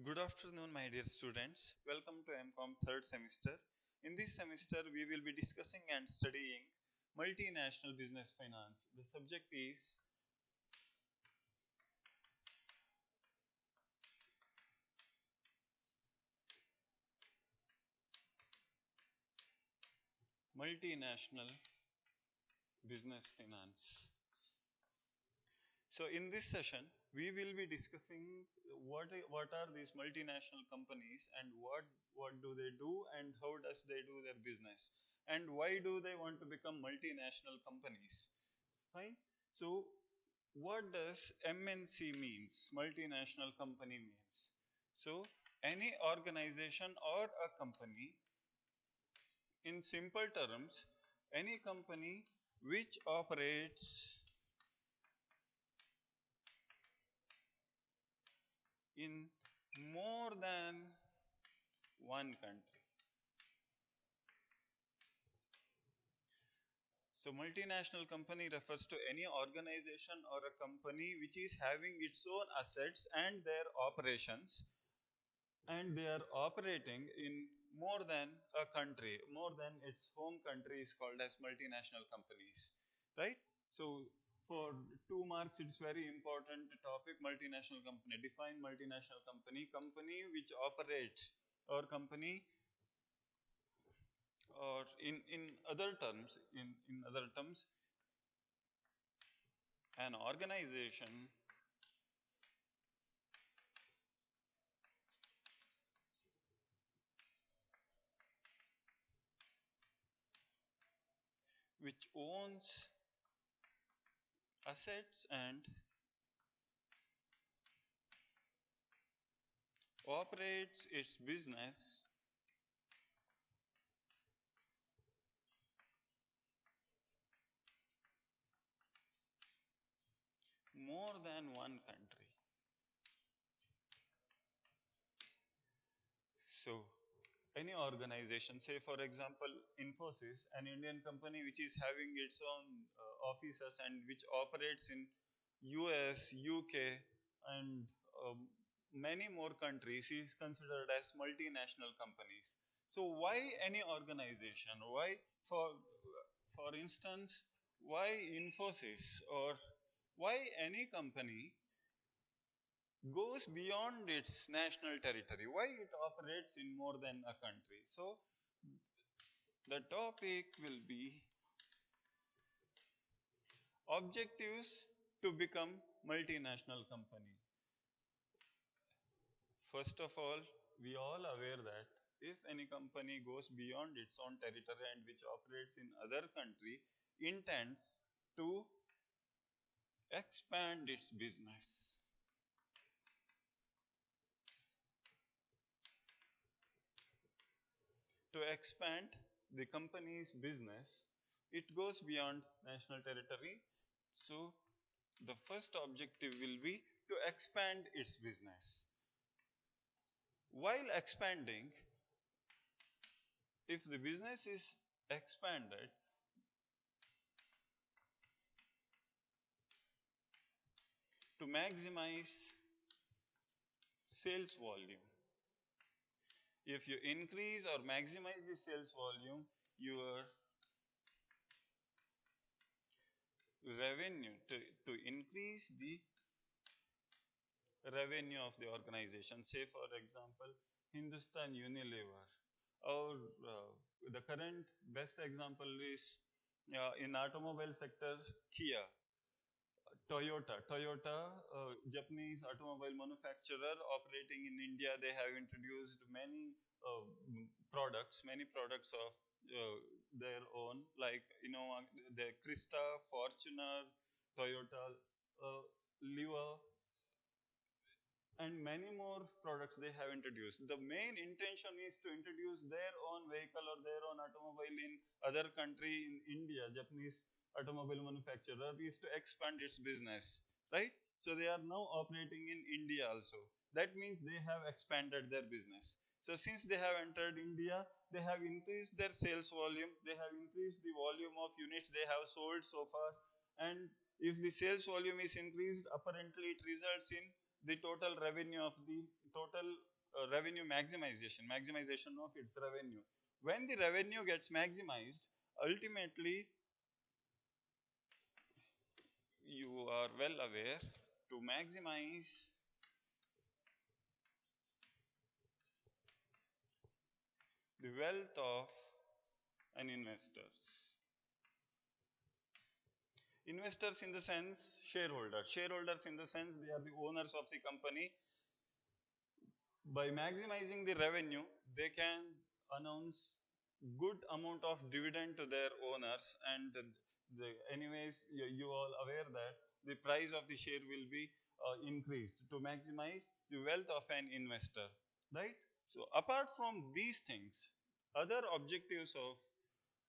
Good afternoon, my dear students. Welcome to MCOM third semester. In this semester, we will be discussing and studying multinational business finance. The subject is multinational business finance. So, in this session, we will be discussing what are these multinational companies and what do they do and how does they do their business and why do they want to become multinational companies. Fine. So, what does MNC means? Multinational company means. So, any organization or a company, in simple terms, any company which operates in more than one country. So, multinational company refers to any organization or a company which is having its own assets and their operations, and they are operating in more than a country, more than its home country is called as multinational companies, right? So for 2 marks, it's very important topic. Multinational company, define multinational company. Company which operates, or company, or in other terms, in other terms, an organization which owns assets and operates its business more than one country. So, any organization, say for example, Infosys, an Indian company which is having its own offices and which operates in US, UK, and many more countries, is considered as multinational companies. So, why any organization? Why, for instance, why Infosys or why any company goes beyond its national territory, why it operates in more than a country. So the topic will be objectives to become multinational company. First of all, we all aware that if any company goes beyond its own territory and which operates in other country, intends to expand its business. To expand the company's business, it goes beyond national territory. So, the first objective will be to expand its business. While expanding, if the business is expanded, to maximize sales volume. If you increase or maximize the sales volume, your revenue, to increase the revenue of the organization. Say for example, Hindustan Unilever, or the current best example is in automobile sector, Kia. Toyota, Japanese automobile manufacturer operating in India, they have introduced uh, many products of their own, like the Krista, Fortuner, Toyota, uh, Liva, and many more products they have introduced. The main intention is to introduce their own vehicle or their own automobile in other country. In India, Japanese automobile manufacturer is to expand its business, right? So they are now operating in India also. That means they have expanded their business. So since they have entered India, they have increased their sales volume, they have increased the volume of units they have sold so far, and if the sales volume is increased, apparently it results in the total revenue of the total revenue maximization of its revenue. When the revenue gets maximized, ultimately you are well aware, to maximize the wealth of an investors. Investors in the sense shareholders. Shareholders in the sense they are the owners of the company. By maximizing the revenue, they can announce good amount of dividend to their owners, and anyways you all aware that the price of the share will be increased to maximize the wealth of an investor, right? So apart from these things, other objectives of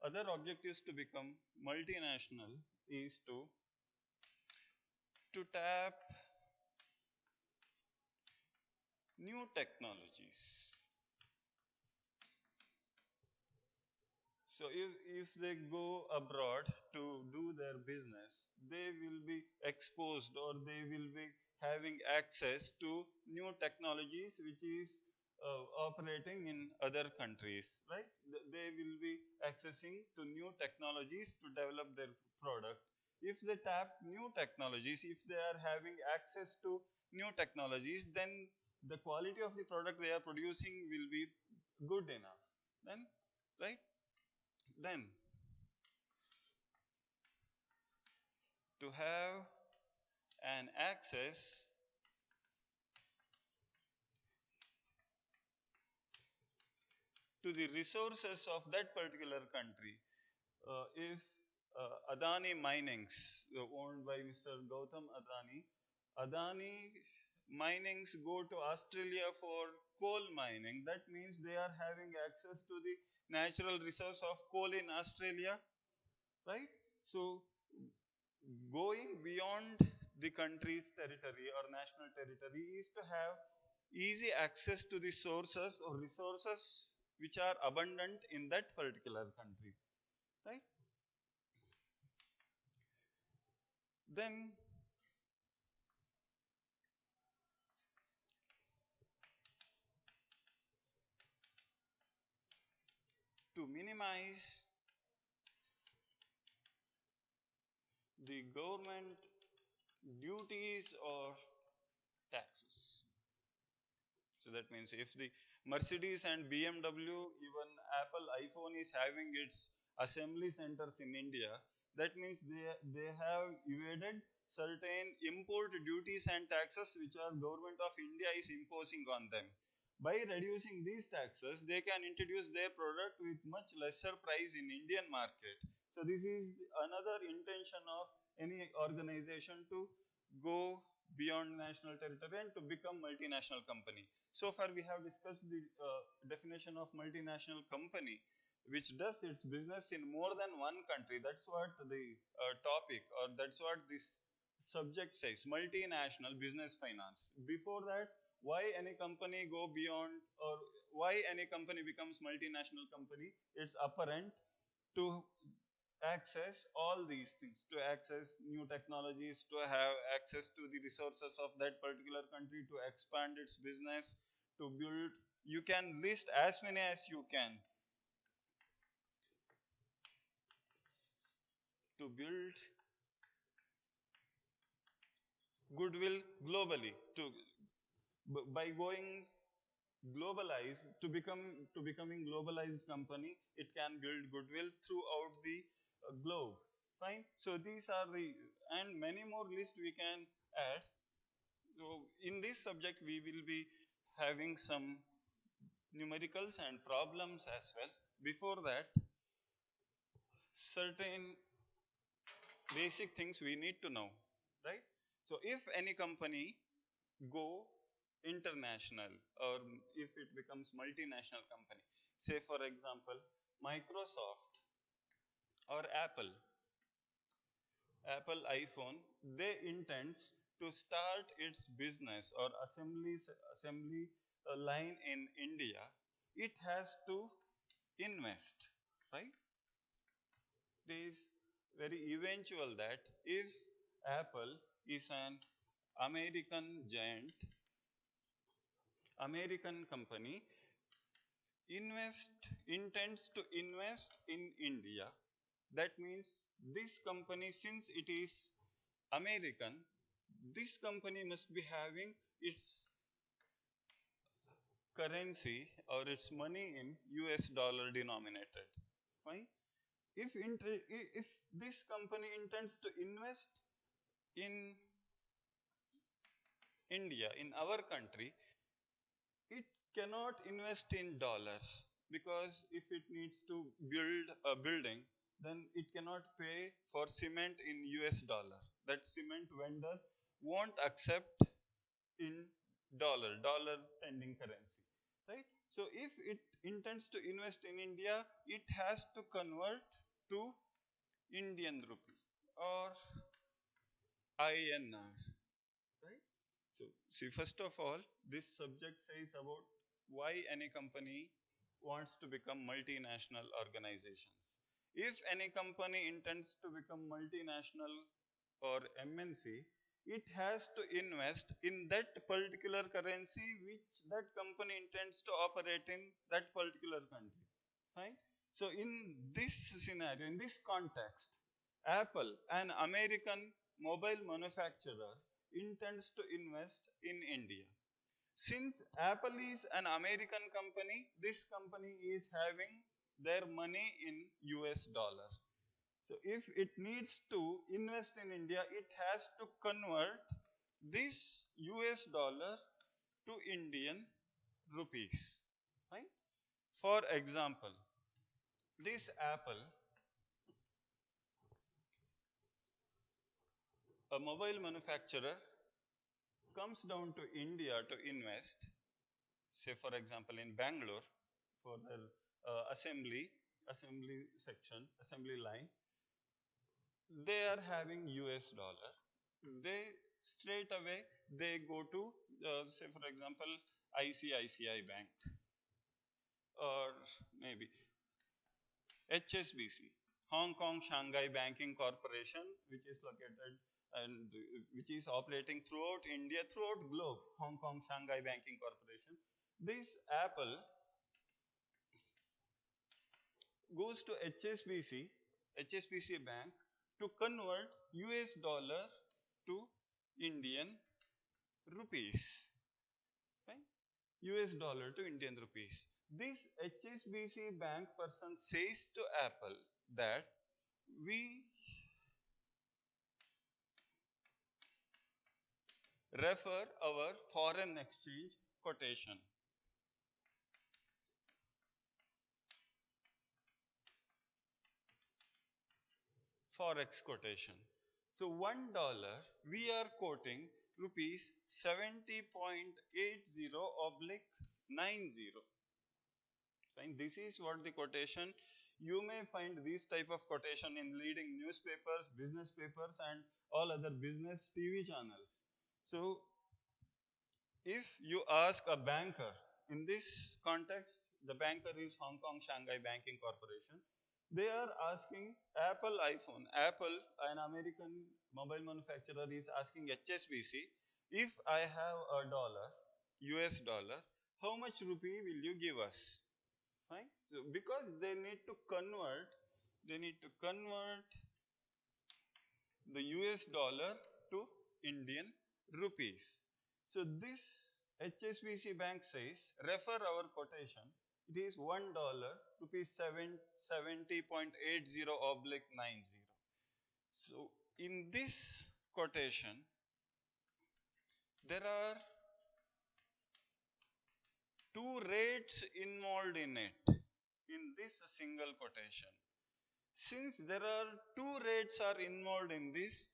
other objectives to become multinational is to tap new technologies. So if they go abroad to do their business, they will be exposed, or they will be having access to new technologies which is operating in other countries, right? They will be accessing to new technologies to develop their product. If they tap new technologies, if they are having access to new technologies, then the quality of the product they are producing will be good enough. Then, right? Then, to have an access to the resources of that particular country. If Adani Minings, owned by Mr. Gautam Adani, Adani Minings go to Australia for coal mining. That means they are having access to the natural resource of coal in Australia, right? So going beyond the country's territory or national territory is to have easy access to the sources or resources which are abundant in that particular country, right? Then to minimize the government duties or taxes. So that means if the Mercedes and BMW, even Apple iPhone is having its assembly centers in India, that means they have evaded certain import duties and taxes which our government of India is imposing on them. By reducing these taxes, they can introduce their product with much lesser price in Indian market. So this is another intention of any organization to go beyond national territory and to become multinational company. So far we have discussed the definition of multinational company, which does its business in more than one country. That's what the topic, or that's what this subject says, multinational business finance. Before that, why any company go beyond, or why any company becomes multinational company, it's apparent to access all these things, to access new technologies, to have access to the resources of that particular country, to expand its business, to build. You can list as many as you can, to build goodwill globally, by going globalized, to becoming globalized company, it can build goodwill throughout the globe. Fine. So these are the, and many more lists we can add. So in this subject we will be having some numericals and problems as well. Before that, certain basic things we need to know, right? So if any company go international, or if it becomes multinational company, say for example Microsoft or Apple iPhone, they intends to start its business or assembly line in India, it has to invest, right? It is very eventual that if Apple is an American giant, American company intends to invest in India. That means this company, since it is American, this company must be having its currency or its money in US dollar denominated. Fine. If this company intends to invest in India, in our country, it cannot invest in dollars, because if it needs to build a building, then it cannot pay for cement in US dollar. That cement vendor won't accept in dollar pending currency, right? So if it intends to invest in India, it has to convert to Indian rupee or INR, right? So, see, first of all, this subject says about why any company wants to become multinational organizations. If any company intends to become multinational or MNC, it has to invest in that particular currency which that company intends to operate in that particular country. Fine. So, in this scenario, in this context, Apple, an American mobile manufacturer, intends to invest in India. Since Apple is an American company, this company is having their money in US dollar. So if it needs to invest in India, it has to convert this US dollar to Indian rupees. Right? For example, this Apple, a mobile manufacturer, comes down to India to invest, say for example in Bangalore, for their assembly section, assembly line, they are having US dollar. They straight away they go to say for example ICICI Bank or maybe HSBC, Hong Kong Shanghai Banking Corporation, which is located and which is operating throughout India, throughout globe. Hong Kong Shanghai Banking Corporation. This Apple goes to HSBC Bank to convert US dollar to Indian rupees. Fine? US dollar to Indian rupees. This HSBC bank person says to Apple that we refer our foreign exchange quotation, forex quotation. So $1 we are quoting rupees 70.80 oblique 90. Fine. This is what the quotation. You may find this type of quotation in leading newspapers, business papers, and all other business TV channels. So if you ask a banker, in this context, the banker is Hong Kong Shanghai Banking Corporation. They are asking Apple iPhone. Apple, an American mobile manufacturer, is asking HSBC, if I have a dollar, US dollar, how much rupee will you give us? Fine. So because they need to convert the US dollar to Indian rupees. So this HSBC bank says, refer our quotation. It is $1 rupees 70.80 oblique 90. So in this quotation, there are two rates involved in it, in this single quotation. Since there are two rates are involved in this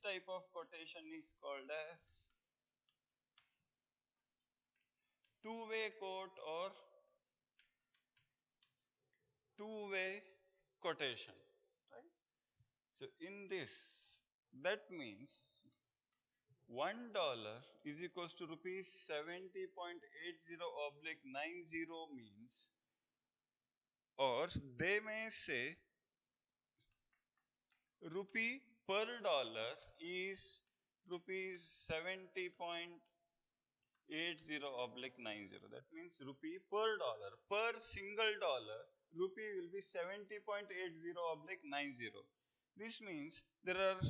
type of quotation is called as two-way quote or two-way quotation, right? So in this, that means $1 is equals to rupees 70.80 oblique 90 means, or they may say rupee per dollar is rupees 70.80 80 oblique 90. That means rupee per dollar. Per single dollar, rupee will be 70.80 oblique 90. This means there are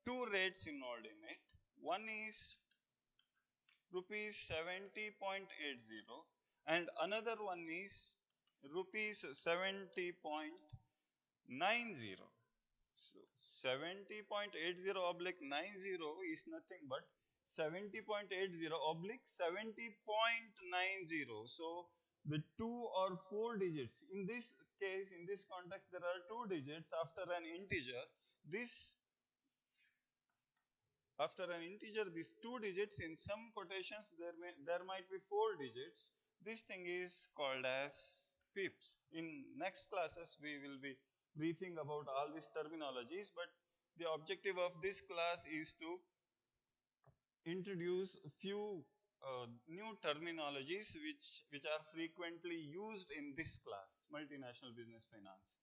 two rates involved in it. One is rupees 70.80 and another one is rupees 70.90. So 70.80 oblique 90 is nothing but 70.80 oblique 70.90. So the two or four digits. In this case, in this context, there are two digits after an integer. This after an integer, these two digits, in some quotations there might be four digits. This thing is called as pips. In next classes we will be briefing about all these terminologies, but the objective of this class is to introduce a few new terminologies which are frequently used in this class, multinational business finance.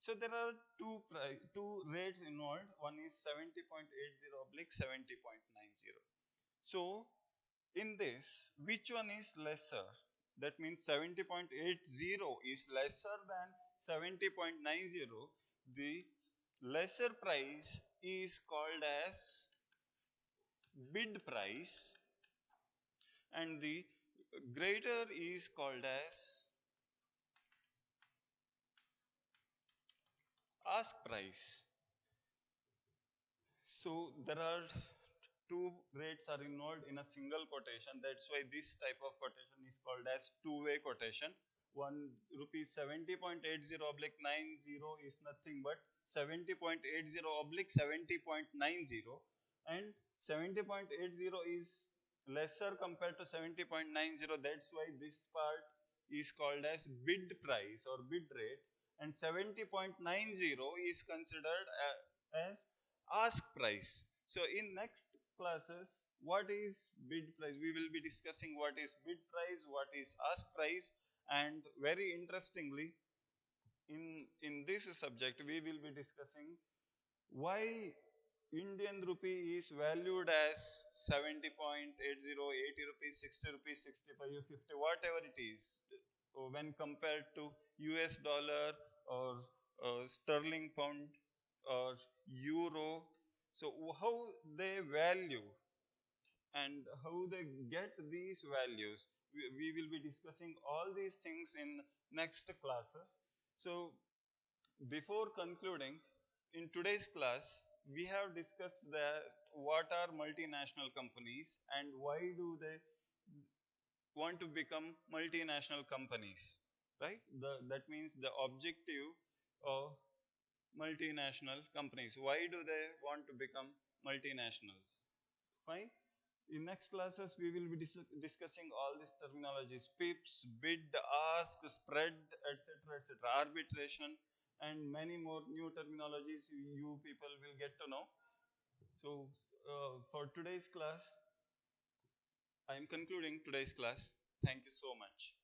So there are two rates involved. One is 70.80 oblique 70.90. So in this, which one is lesser? That means 70.80 is lesser than 70.90. The lesser price is called as bid price and the greater is called as ask price. So there are two rates are involved in a single quotation. That's why this type of quotation is called as two-way quotation. One rupees 70.80 oblique 90 is nothing but 70.80 oblique 70.90, and 70.80 is lesser compared to 70.90. That's why this part is called as bid price or bid rate, and 70.90 is considered as ask price. So in next classes, what is bid price? We will be discussing what is bid price, what is ask price, and very interestingly, in this subject, we will be discussing why Indian rupee is valued as 70.80, 80 rupees, 60 rupees, 65, 50, whatever it is, when compared to US dollar or sterling pound or euro. So how they value and how they get these values, we will be discussing all these things in next classes. So before concluding, in today's class, we have discussed that what are multinational companies and why do they want to become multinational companies, right? That means the objective of multinational companies. Why do they want to become multinationals? Fine. In next classes, we will be discussing all these terminologies: pips, bid, ask, spread, etc., arbitration, and many more new terminologies you people will get to know. So, for today's class, I am concluding today's class. Thank you so much.